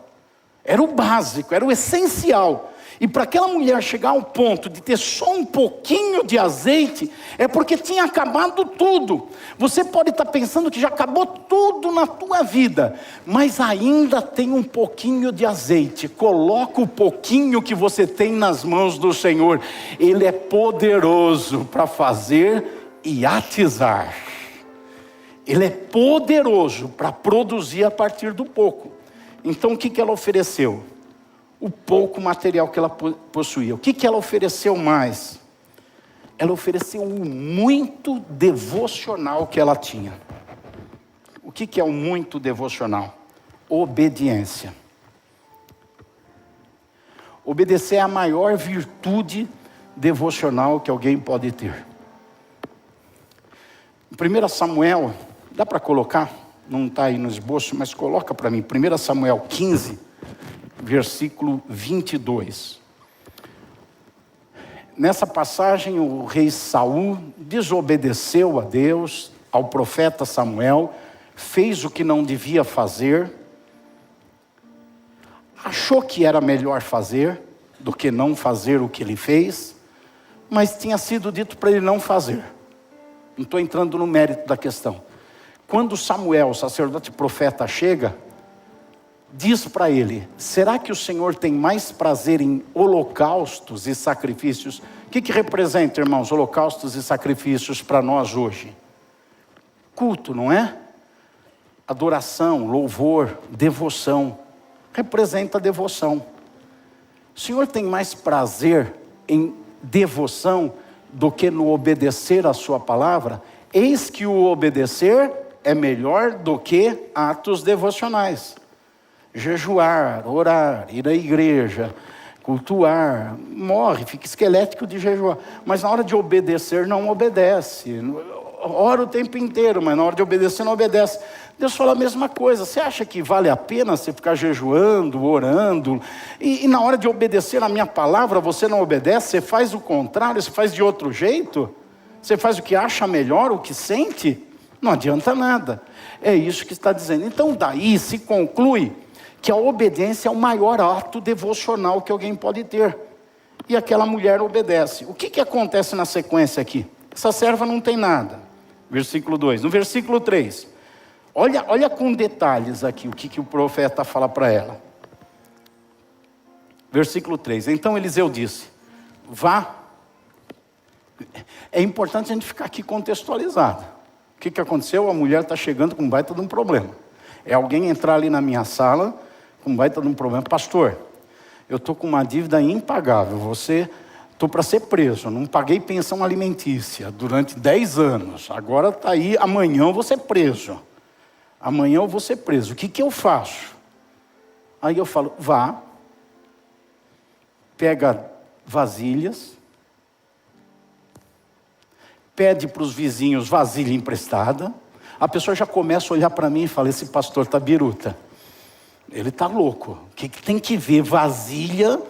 Era o básico, era o essencial. E para aquela mulher chegar ao ponto de ter só um pouquinho de azeite, é porque tinha acabado tudo. Você pode estar pensando que já acabou tudo na tua vida, mas ainda tem um pouquinho de azeite. Coloca o pouquinho que você tem nas mãos do Senhor. Ele é poderoso para fazer e atizar. Ele é poderoso para produzir a partir do pouco. Então o que ela ofereceu? O pouco material que ela possuía. O que ela ofereceu mais? ela ofereceu o muito devocional que ela tinha. O que é o muito devocional? Obediência. Obedecer é a maior virtude devocional que alguém pode ter. Em 1 Samuel, dá para colocar? Não está aí no esboço, mas coloca para mim. 1 Samuel 15, versículo 22. Nessa passagem, o rei Saul desobedeceu a Deus, ao profeta Samuel, fez o que não devia fazer, achou que era melhor fazer do que não fazer o que ele fez, mas tinha sido dito para ele não fazer. Não estou entrando no mérito da questão. Quando Samuel, sacerdote e profeta, chega, diz para ele: será que o Senhor tem mais prazer em holocaustos e sacrifícios? O que representa, irmãos, holocaustos e sacrifícios para nós hoje? Culto, não é? Adoração, louvor, devoção. Representa devoção. O Senhor tem mais prazer em devoção do que no obedecer a sua palavra? Eis que o obedecer é melhor do que atos devocionais. Jejuar, orar, ir à igreja, cultuar, morre, fica esquelético de jejuar. Mas na hora de obedecer, não obedece. Ora o tempo inteiro, mas na hora de obedecer, não obedece. Deus fala a mesma coisa. Você acha que vale a pena você ficar jejuando, orando, e na hora de obedecer a minha palavra, você não obedece? Você faz o contrário, você faz de outro jeito? Você faz o que acha melhor, o que sente? Não adianta nada. É isso que está dizendo. Então daí se conclui que a obediência é o maior ato devocional que alguém pode ter. E aquela mulher obedece. O que acontece na sequência aqui? Essa serva não tem nada. Versículo 2. No versículo 3. Olha com detalhes aqui o que o profeta fala para ela. Versículo 3. Então Eliseu disse: vá. É importante a gente ficar aqui contextualizado. O que aconteceu? A mulher está chegando com um baita de um problema. É alguém entrar ali na minha sala com um baita de um problema. Pastor, eu estou com uma dívida impagável. Estou para ser preso. Não paguei pensão alimentícia durante 10 anos. Agora está aí, amanhã eu vou ser preso. Amanhã eu vou ser preso. O que eu faço? Aí eu falo: vá, pega vasilhas, pede para os vizinhos vasilha emprestada. A pessoa já começa a olhar para mim e fala: esse pastor está biruta. Ele está louco. O que tem que ver vasilha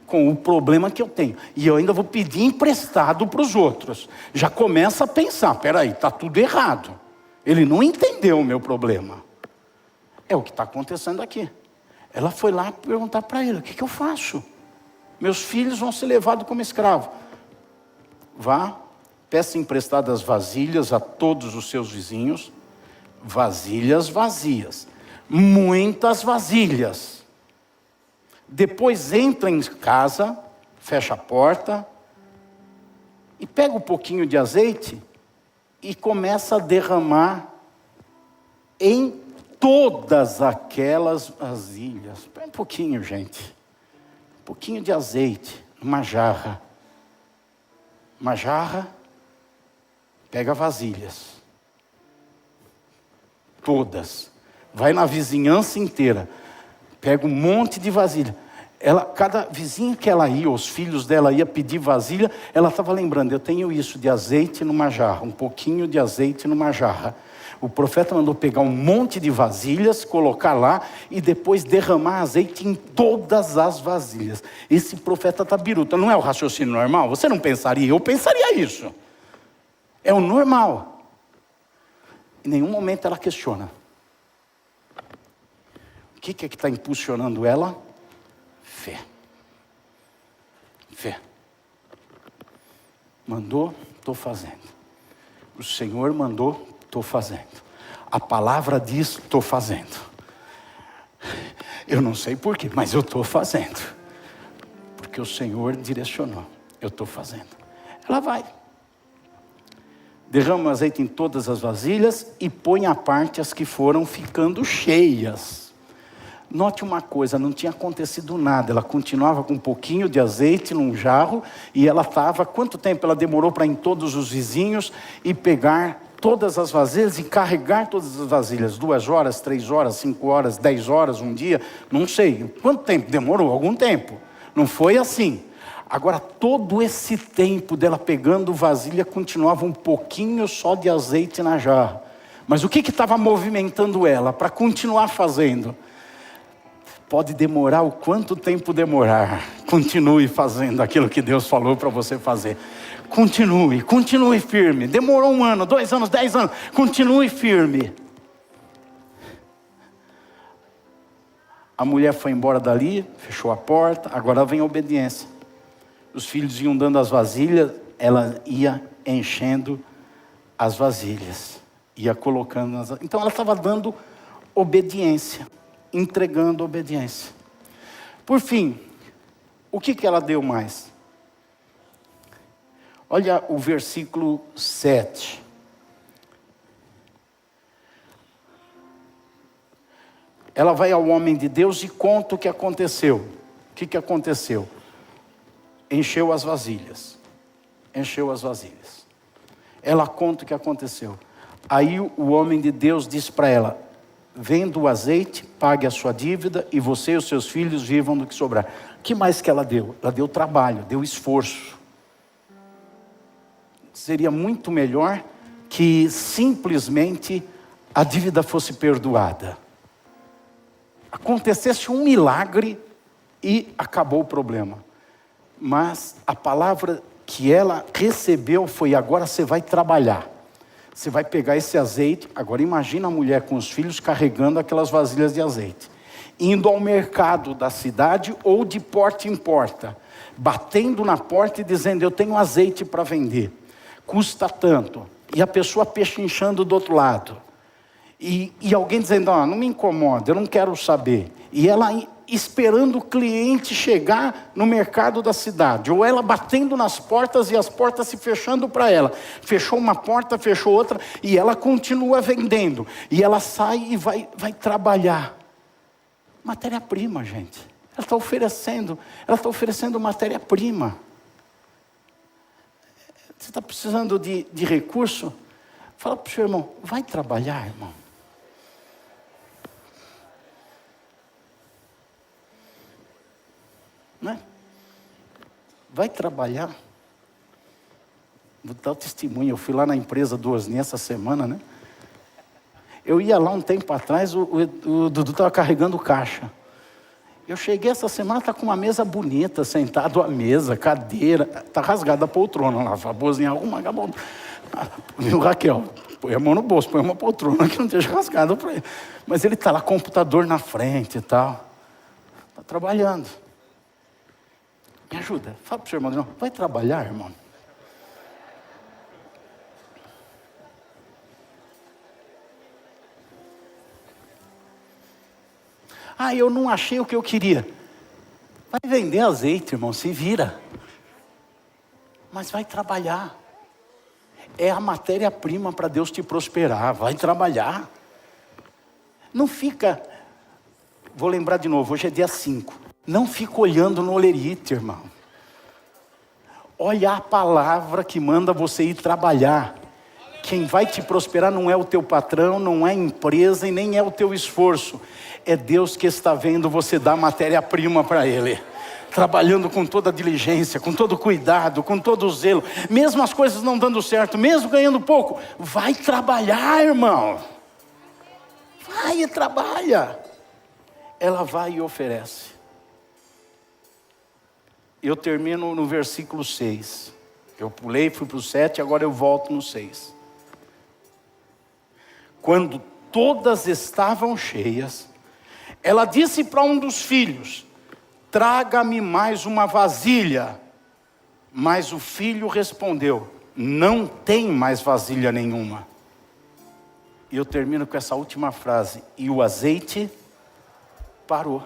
com o problema que eu tenho? E eu ainda vou pedir emprestado para os outros. Já começa a pensar: peraí, está tudo errado. Ele não entendeu o meu problema. É o que está acontecendo aqui. Ela foi lá perguntar para ele: o que eu faço? Meus filhos vão ser levados como escravo. Vá, peça emprestadas vasilhas a todos os seus vizinhos. Vasilhas vazias. Muitas vasilhas. Depois entra em casa, fecha a porta e pega um pouquinho de azeite e começa a derramar em todas aquelas vasilhas. Põe um pouquinho, gente. Um pouquinho de azeite numa jarra. Uma jarra, pega vasilhas. Todas. Vai na vizinhança inteira. Pega um monte de vasilha. Cada vizinha que ela ia, os filhos dela ia pedir vasilha, ela estava lembrando: eu tenho isso de azeite numa jarra, um pouquinho de azeite numa jarra. O profeta mandou pegar um monte de vasilhas, colocar lá e depois derramar azeite em todas as vasilhas. Esse profeta está biruta. Não é o raciocínio normal? Você não pensaria? Eu pensaria isso. É o normal. Em nenhum momento ela questiona. O que está impulsionando ela? Fé. Fé. Mandou, estou fazendo. O Senhor mandou, estou fazendo. A palavra diz, estou fazendo. Eu não sei porquê, mas eu estou fazendo. Porque o Senhor direcionou. Eu estou fazendo. Ela vai. Derrama azeite em todas as vasilhas e põe à parte as que foram ficando cheias. Note uma coisa, não tinha acontecido nada. Ela continuava com um pouquinho de azeite num jarro. E ela estava, quanto tempo ela demorou para ir em todos os vizinhos e pegar todas as vasilhas e carregar todas as vasilhas? 2 horas, 3 horas, 5 horas, 10 horas, um dia? Não sei. Quanto tempo? Demorou algum tempo. Não foi assim. Agora, todo esse tempo dela pegando vasilha, continuava um pouquinho só de azeite na jarra. Mas o que estava movimentando ela para continuar fazendo? Pode demorar o quanto tempo demorar. Continue fazendo aquilo que Deus falou para você fazer. Continue firme. Demorou 1 ano, 2 anos, 10 anos. Continue firme. A mulher foi embora dali, fechou a porta. Agora vem a obediência. Os filhos iam dando as vasilhas, ela ia enchendo as vasilhas. Ia colocando nas... Então ela estava dando obediência. Entregando obediência. Por fim, o que ela deu mais? Olha o versículo 7. Ela vai ao homem de Deus e conta o que aconteceu. O que aconteceu? Encheu as vasilhas. Encheu as vasilhas. Ela conta o que aconteceu. Aí o homem de Deus diz para ela: venda o azeite, pague a sua dívida e você e os seus filhos vivam do que sobrar. O que mais que ela deu? Ela deu trabalho, deu esforço. Seria muito melhor que simplesmente a dívida fosse perdoada. Acontecesse um milagre e acabou o problema. Mas a palavra que ela recebeu foi: agora você vai trabalhar. Você vai pegar esse azeite. Agora imagina a mulher com os filhos carregando aquelas vasilhas de azeite, indo ao mercado da cidade ou de porta em porta, batendo na porta e dizendo: eu tenho azeite para vender, custa tanto. E a pessoa pechinchando do outro lado. E alguém dizendo: não me incomoda, eu não quero saber. E ela esperando o cliente chegar no mercado da cidade, ou ela batendo nas portas e as portas se fechando para ela. Fechou uma porta, fechou outra, e ela continua vendendo. E ela sai e vai trabalhar. Matéria-prima, gente. Ela está oferecendo matéria-prima. Você está precisando de recurso? Fala para o seu irmão: vai trabalhar, irmão. Né? Vai trabalhar. Vou dar o testemunho. Eu fui lá na empresa do Osni essa semana, né? Eu ia lá um tempo atrás, o Dudu estava carregando caixa. Eu cheguei essa semana, está com uma mesa bonita, sentado à mesa, cadeira, está rasgada a poltrona lá. A Bozinha arruma, acabou. Viu, Raquel? Põe a mão no bolso, põe uma poltrona que não esteja rasgada para ele. Mas ele está lá, computador na frente e tal. Está trabalhando. Me ajuda. Fala para o seu irmão: não, vai trabalhar, irmão. Eu não achei o que eu queria. Vai vender azeite, irmão, se vira. Mas vai trabalhar. É a matéria-prima para Deus te prosperar. Vai trabalhar. Não fica... Vou lembrar de novo, hoje é dia 5. Não fica olhando no olerite, irmão. Olha a palavra que manda você ir trabalhar. Quem vai te prosperar não é o teu patrão, não é a empresa e nem é o teu esforço. É Deus que está vendo você dar matéria-prima para Ele. Trabalhando com toda a diligência, com todo cuidado, com todo o zelo. Mesmo as coisas não dando certo, mesmo ganhando pouco. Vai trabalhar, irmão. Vai e trabalha. Ela vai e oferece. Eu termino no versículo 6. Eu pulei, fui para o 7, agora eu volto no 6. Quando todas estavam cheias, ela disse para um dos filhos: traga-me mais uma vasilha. Mas o filho respondeu: não tem mais vasilha nenhuma. E eu termino com essa última frase: e o azeite parou.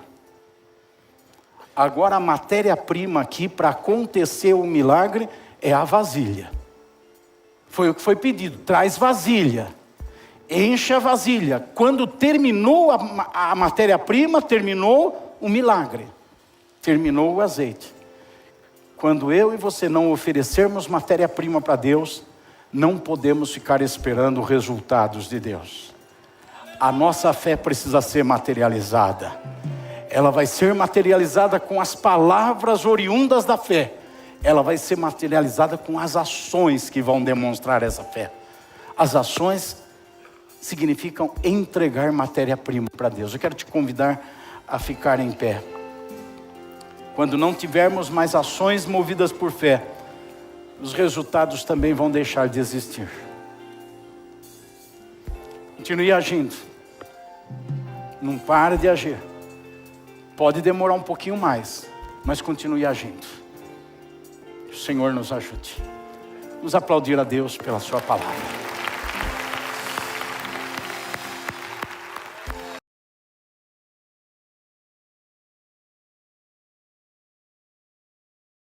Agora a matéria-prima aqui para acontecer o milagre é a vasilha. Foi o que foi pedido: traz vasilha. enche a vasilha. Quando terminou a matéria-prima, terminou o milagre. Terminou o azeite. Quando eu e você não oferecermos matéria-prima para Deus, não podemos ficar esperando resultados de Deus. A nossa fé precisa ser materializada. Ela vai ser materializada com as palavras oriundas da fé. Ela vai ser materializada com as ações que vão demonstrar essa fé. As ações significam entregar matéria-prima para Deus. Eu quero te convidar a ficar em pé. Quando não tivermos mais ações movidas por fé, os resultados também vão deixar de existir. Continue agindo. Não pare de agir. Pode demorar um pouquinho mais, mas continue agindo. Que o Senhor nos ajude. Vamos aplaudir a Deus pela sua palavra.